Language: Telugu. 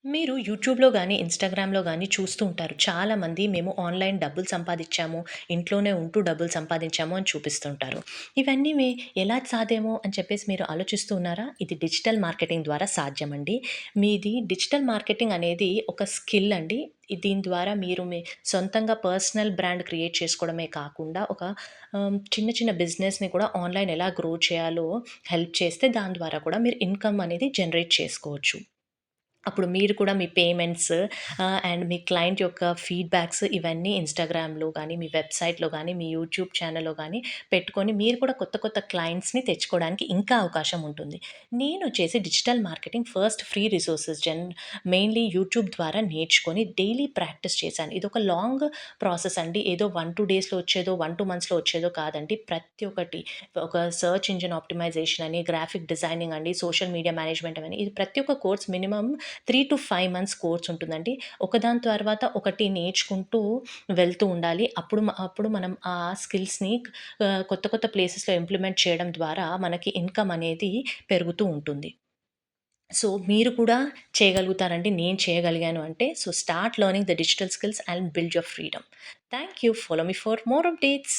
మీరు యూట్యూబ్‌లో గాని, ఇన్‌స్టాగ్రామ్‌లో గాని చూస్తూ ఉంటారు. చాలామంది మేము ఆన్‌లైన్ డబ్బులు సంపాదిచ్చాము, ఇంట్లోనే ఉంటూ డబ్బులు సంపాదించాము అని చూపిస్తుంటారు. ఇవన్నీ ఎలా సాధ్యమో అని చెప్పేసి మీరు ఆలోచిస్తూ ఉన్నారా? ఇది డిజిటల్ మార్కెటింగ్ ద్వారా సాధ్యమండి. మీది డిజిటల్ మార్కెటింగ్ అనేది ఒక స్కిల్ అండి. దీని ద్వారా మీరు మీ సొంతంగా పర్సనల్ బ్రాండ్ క్రియేట్ చేసుకోవడమే కాకుండా, ఒక చిన్న చిన్న బిజినెస్‌ని కూడా ఆన్‌లైన్ ఎలా గ్రో చేయాలో హెల్ప్ చేస్తే, దాని ద్వారా కూడా మీరు ఇన్‌కమ్ అనేది జనరేట్ చేసుకోవచ్చు. అప్పుడు మీరు కూడా మీ పేమెంట్స్ అండ్ మీ క్లయింట్ యొక్క ఫీడ్‌బ్యాక్స్ ఇవన్నీ ఇన్‌స్టాగ్రామ్‌లో గానీ, మీ వెబ్‌సైట్‌లో గానీ, మీ యూట్యూబ్ ఛానెల్‌లో గానీ పెట్టుకొని మీరు కూడా కొత్త కొత్త క్లయింట్స్‌ని తెచ్చుకోవడానికి ఇంకా అవకాశం ఉంటుంది. నేనొచ్చేసి digital marketing first free resources mainly YouTube ద్వారా నేర్చుకొని డైలీ ప్రాక్టీస్ చేశాను. ఇదొక లాంగ్ ప్రాసెస్ అండి. ఏదో 1, 2 డేస్‌లో వచ్చేదో, 1, 2 మంత్స్‌లో వచ్చేదో కాదండి. ప్రతి ఒక్కటి ఒక సెర్చ్ ఇంజిన్ ఆప్టిమైజేషన్ అని, గ్రాఫిక్ డిజైనింగ్ అండి, సోషల్ మీడియా మేనేజ్మెంట్ అని, ఇది ప్రతి ఒక్క కోర్స్ మినిమమ్ 3-5 మంత్స్ కోర్స్ ఉంటుందండి. ఒకదాని తర్వాత ఒకటి నేర్చుకుంటూ వెళ్తూ ఉండాలి. అప్పుడు మనం ఆ స్కిల్స్‌ని కొత్త కొత్త ప్లేసెస్‌లో ఇంప్లిమెంట్ చేయడం ద్వారా మనకి ఇన్‌కమ్ అనేది పెరుగుతూ ఉంటుంది. సో, మీరు కూడా చేయగలుగుతారండి. నేను చేయగలిగాను అంటే, so start learning the digital skills and build your freedom. Thank you. Follow me for more updates.